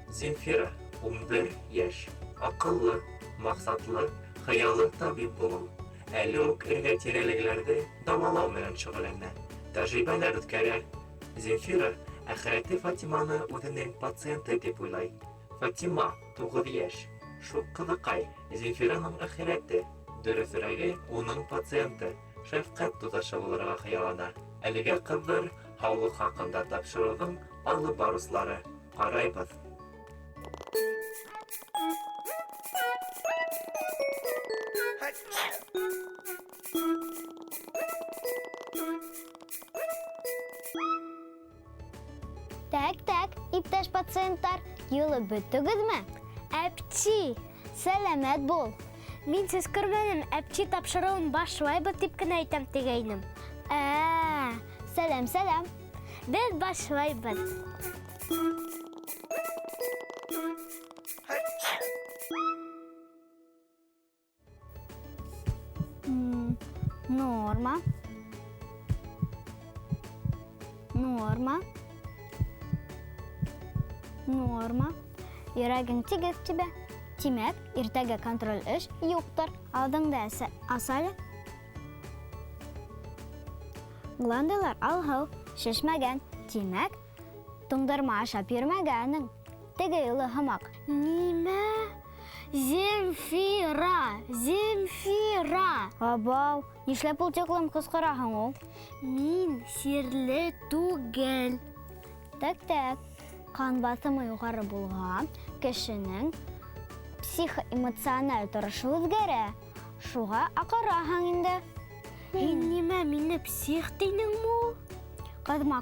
Земфира 11 яшь. Акыллы, максатлы, хыялы табип булу. Әле үк эргә-тирәлегеләрде дәвалау белән шөгыльләнә. Тәҗрибәләр үткәрә. Земфира әхирәте Фатиманы үзенең пациенты дип уйлай. Фатима 9 яшь. Шул кызыкай Земфираның әхирәте. Дөресрәге, уның пациенты. Шәфкать туташы булырга хыяллана. Әлегә кызлар һаулык хакында тапшырудың алып барышлары. Карайбыз. Так, иптәш пациенттар, юлы бөттегезме? Әпчи, сәламәт бул. Мин сез күрмәдем, әпчи тапшыруын башлайбыз дип кенә әйтәм дигәйнем. Сәлам. Без башлайбыз. Норма. Йөрәгең тигез тибә. Тимәк, иртәгә контроль эш юктыр. Алдыңда асалы. Гландалар алһау, шешмәгән. Тимәк, туңдырма ашап йөрмәгәнең. Теге юлы һымак. Нимә? Земфира! Абау, нишләп ул тиклем кычкыраһың ул? Мин сирле түгел. Так. Кан басымы югары булган кешенең психоэмоциональ торышы үзгәрә. Шуга акыраһың инде. Нимә мине псих динеңме? Кызма.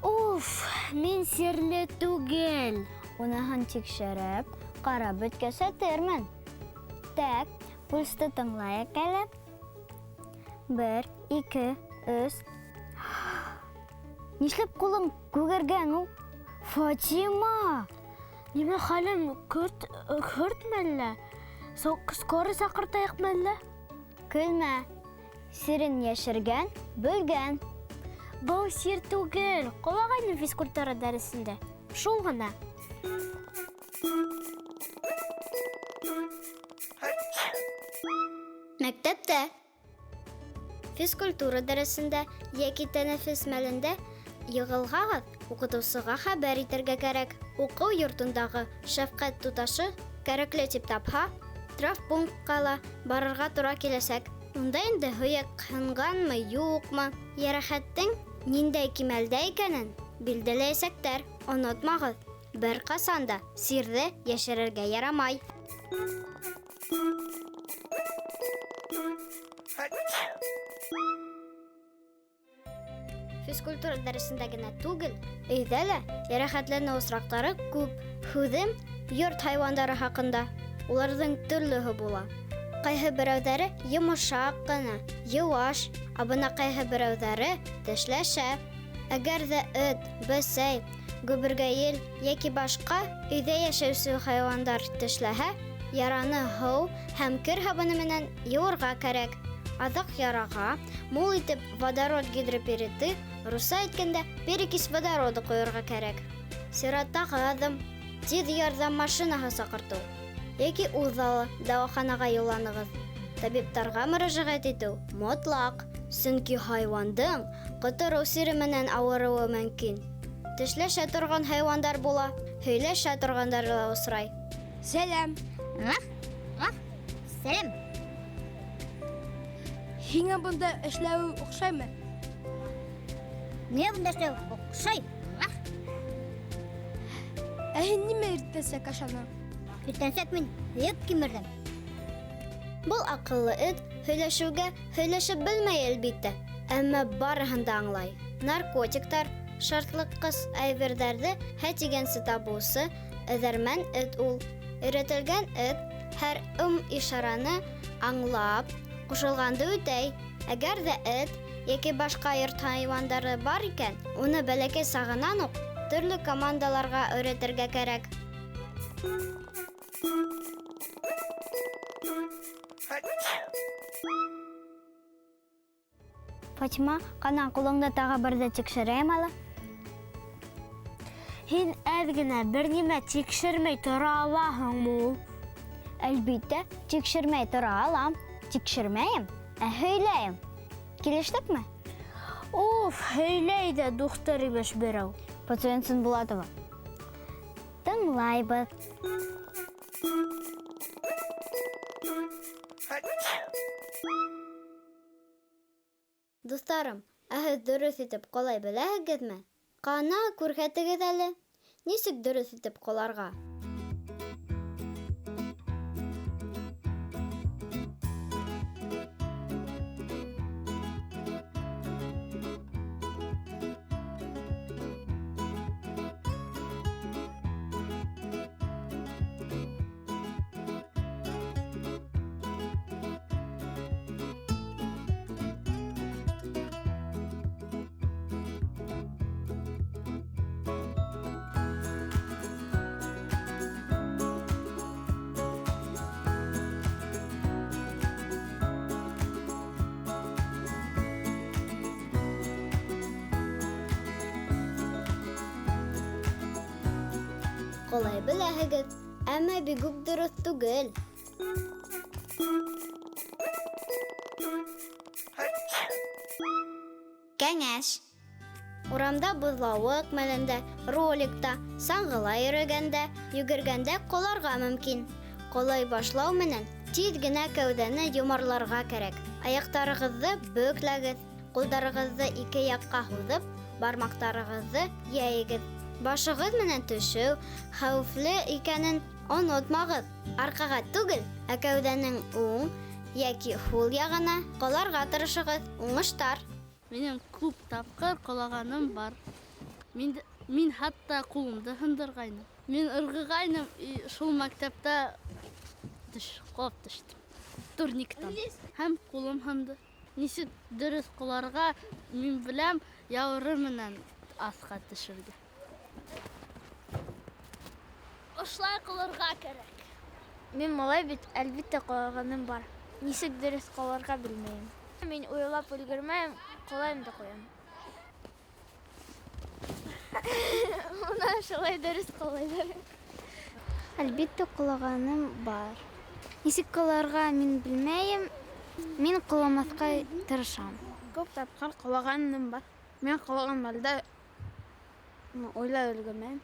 Уф, мин сирле түгел. Уныһын тикшереп, карап беткәсәтермен. Так, пульсты тыңлайык әле. 1, 2, 3. Нишләп кулың күгәргән ул? Фатима! Нимә хәлем көртмәллә? Скорый сакыртайыкмы әллә? Көлмә. Сирен яшергән, бөлгән. Бу сир түгел. Кулагайны физкультура дәресендә. Шул гына. Мәктәптә физкультура дәресендә яки тәнәфес мәлендә йыгылгагыз, укытучыга хәбәр итәргә кәрәк. Уку йортындагы шәфкать туташы кәрәкле дип тапһа, травмпунктка барырга туры киләсәк. Унда инде һөяк һынганмы, юкмы, ярәхәттең ниндәй кимәлдә икәнен билдәләячәктәр. Онытмагыз, бер касан да сирне яшерергә ярамай. Физкультура дәресендә генә түгел, өйдә лә ярәхәтләнү осраклары күп. Һүзем йорт хайвандары хакында. Уларның төрлеһе була. Кайһы берәүләре йомшак кына, юаш, абына кайһы берәүләре тешләшә. Әгәр дә эт, бесәй, гөбергәйел яки башка өйдә яшәүче хайвандар тешләһә, яраны һыу һәм кер һабыны менән юырга кәрәк. Азык ярага мул итеп водород гидропериты, русча әйткәндә перекись водороды куярга кәрәк. Сираттагы адым тиз ярдәм машинаһы сакырту яки узалы дәваханага юлланыгыз. Табиптарга мөрәҗәгать итү мотлак, чөнки хайвандың котыру сире менән авыруы мөмкин. Тешләшә торган хайвандар була, һөйләшә торгандар да осрай. Сәлам. Сәлам. Һиңа бында эшләү охшаймы? Не бunda эшләү охшай? Һин нимә иртәсәк ашана? Иртәнсәк мин йөк кимердем. Бул акыллы эт һөйләшеп белмәй әлбиттә, әмма барыһын да аңлай. Наркотиктар, шартлыккыс әйберләрне һәтигәнсе табусы, эзәрмән эт ул. Өйрәтелгән эт һәр ишараны аңлап, кушылганды үтәй. Әгәр дә эт яки башка йорт хайвандары бар икән, уны бәләкәй сагыннан ук төрле командаларга өйрәтергә кәрәк. Фатима, ҡана ҡулыңда тағы берҙе тикшерәйем әле. Һин әҙ бер нимә тикшермәй тора алаһыңмы ул? Әлбиттә, тикшермәй тора алам. Тикшермәйем, ә һөйләйем. Килештекме? Уф, һөйләй ҙә доктор имеш берәү. Пациент Сынбулатова. Тыңлайбыҙ. Дуҫтарым, ә һеҙ дөрөҫ итеп ҡалай беләһегеҙме? Ҡана, күрһәтегеҙ әле. Нисек дөрөҫ итеп ҡаларға? Ҡалай беләһегеҙ, әммә бик үк дөрөҫ түгел. Кәңәш. Урамда боҙлауыҡ мәлендә, роликта, саңғыла йөрөгәндә, йүгергәндә ҡоларға мөмкин. Ҡолай башлау менән тиҙ генә кәүҙәне йомарларға кәрәк. Аяҡтарығыҙҙы бөкләгеҙ, ҡулдарығыҙҙы ике яҡҡа һуҙып, бармаҡтарығыҙҙы йәйегеҙ. Башығыҙ менән төшөү хәүефле икәнен онотмағыҙ. Арҡаға түгел, ә кәүҙәнең уң йәки һул яғына ҡоларға тырышығыҙ. Уңыштар. Минең күп тапҡыр ҡолағаным бар. Мин хатта ҡулымды һындырғайным. Мин ырғығайным, шул мәктәптә ҡолап төштөм. Турниктан. Һәм ҡулым һынды. Нисек дөрөҫ ҡоларға мин беләм, яуры менән аҫҡа төшөргә. Ошлай ҡылырға кәрәк. Мин малай бит, әлбиттә ҡолағаным бар. Нисек дөрөҫ ҡалырға белмәйем. Мин уйлап өлгөрмәйем, ҡолайым да ҡуям. Уна шулай дөрөҫ ҡалайҙар. Әлбиттә ҡолағаным бар. Нисек ҡыларға мин белмәйем, мин ҡоламаҫҡа тырышам. Күп тапҡыр ҡолағаным бар. Мен ҡолаған мәлдә уйлап өлгөрмәйем.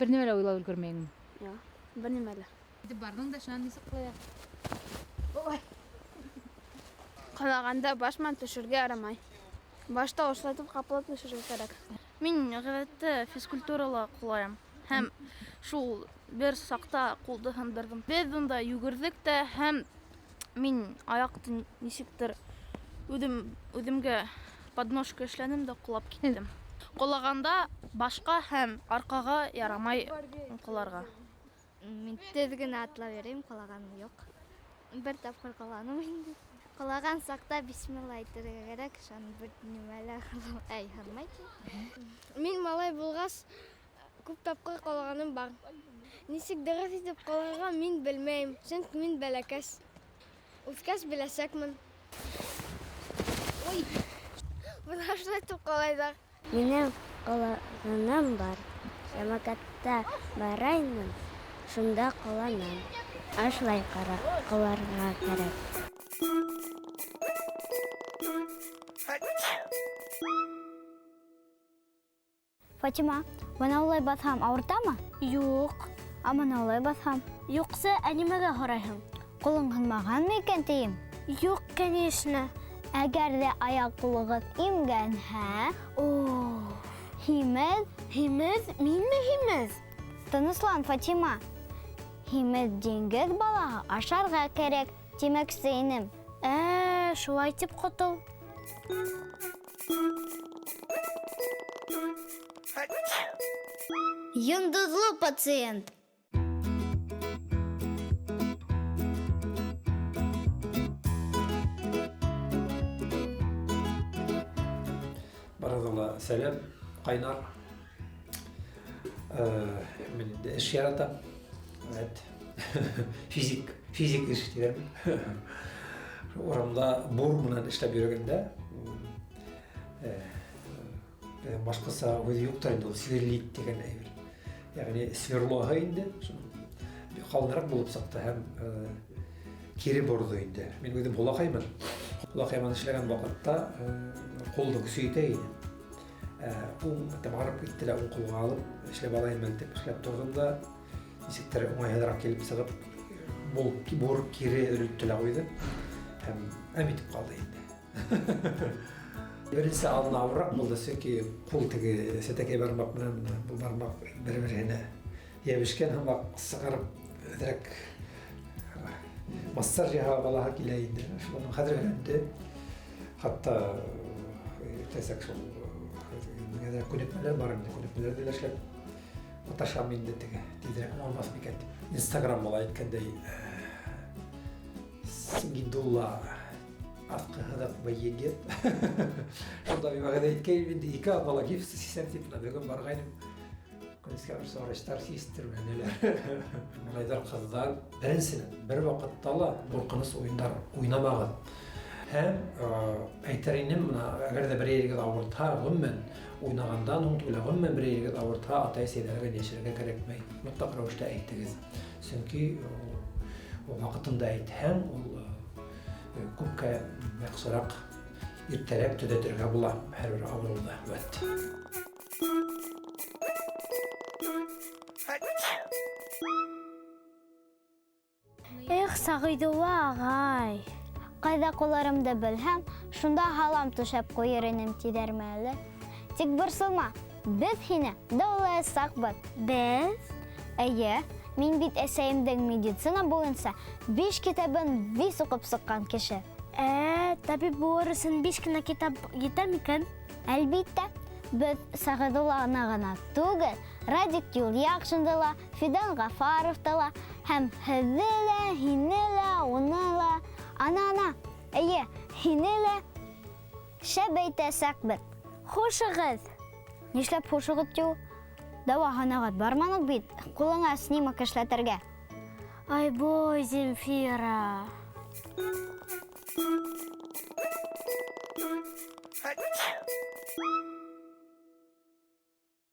Бер нимә лә уйлап өлгөрмәйеңме? Юҡ, бер нимә лә. Барҙың да шунан нисек ҡылая? Ҡолағанда башман төшөргә ярамай. Башта ослатып ҡаплап төшөргә кәрәк. Мин ғәҙәттә физкультурала ҡолайым. Һәм шул бер саҡта ҡулды һындырҙым. Беҙ бында йүгерҙек тә һәм мин аяҡты нисектер үҙемгә подножка эшләнем дә ҡолап киттем. Ҡолағанда башҡа һәм арҡаға ярамай ҡоларға. Мин теҙ генә атлап йөрөйөм, ҡолағаным юҡ. Бер тапҡыр ҡоланым инде. Ҡолаған саҡта бисмилла әйтергә кәрәк, шуны бер нимә лә һынмай. Мин малай булғас, күп тапҡыр ҡолағаным бар. Нисек дөрөҫ итеп ҡалырға мин белмәйем, сөнки мин бәләкәс. Үҫкәс беләсәкмен. Бына шулай итеп ҡалайҙар. Минең ҡолағаным бар. Сәмәкәттә барайным, шунда ҡоланам. Ашлай ҡаларға кәрәк. Фатима, бына улай баҫһам ауыртамы? Юҡ. Ә бына улай баҫһам? Юҡса, ә нимәгә һорайһың? Ҡулың һынмағанмы икән тием? Юҡ, конечно. Әгәр ҙә аяҡ-ҡулығыҙ имгәнһә, һимеҙ. Һимеҙ? Минме һимеҙ? Тыныслан, Фатима. Һимеҙ диңгеҙ балаһы ашарға кәрәк, тимәксе инем. Шулай тип ҡотол. Йондоҙло пациент. Барығыҙға сәлем, ҡайнар. Мин эш яратам. Физик эш тиҙәрмен. Урамда бур менән эшләп йөрөгәндә башкаса өзі юктар инде ул сверлит деген әйбер. Ягъни сверлоға инде, қалынырақ болып сақты һәм кері борды инде. Мен өзім қолақаймын. Қолақаймын ішлеген вақытта қолды күсейте ине. Тамарып иттілі ұн қолға алып, ішлеп алайын мәлтеп ішлеп тұрғанда, несектер оңайыдырақ келіп сығып, бор кері үрілттілі қойды. Һәм әмітіп қалды енді. Бірінші алдын ауырақ болды сөйке қол тігі сетеке бармақ мұнан бұл бармақ бір-біріне ебішкен хамақ сығарып өдірек массаж жаға балаға келейінді. Шылының қадыр өрінді. Қатта тәсәк сол көнетмелер барымды. Көнетмелер де ләшілеп оташам енді тігі дейдірек олмас бекет. Инстаграм бола еткендей Сингидулла Атқы ғадақ байегет. Онда мен бағада еткей, менде екі бала кепсі сесен типіна бөгін барғайным. Көнеске бір соғыштар сейістір мәнелер. Мұнайдар қыздар бірінсінің бір вақыттала бұрқыныс ойындар ойнамаған. Hem aytarinem buna agar da bir yerge avurta gümmen oynagandan untuyla gümmen bir yerge avurta atay seylerge neşirge gerekmey. Mutlak ravuşta ayttigiz. Çünkü o vakitinde ayt hem ol kubka maqsarak irterek tüdetirge bula her bir avurulda vet. Эх, Сағидулла ағай. Қайда қоларымды білһәм, шунда халам түшәп қойыр инем тидермәле. Тик борсылма, без һине даулаячакбыз. Без? Әйе, мин бит әсәемдең медицина буенча 5 китабын вис укып сыккан кеше. Табиб булыр өчен 5 кенә китап җитәр микән? Әлбиттә, без Сәгыйдулла гына түгел, Радик Юлъякшиндала, Фидан Гафаровтала һәм һеҙҙе һине лә, уны ла, ана, әйе, һине лә шәп әйтәсәкбез. Хушығыҙ. Нишләп хушығыҙ тиу? Дауаханаға барманыҡ бит, ҡулыңа снимок эшләтергә. Ай бой, Земфира.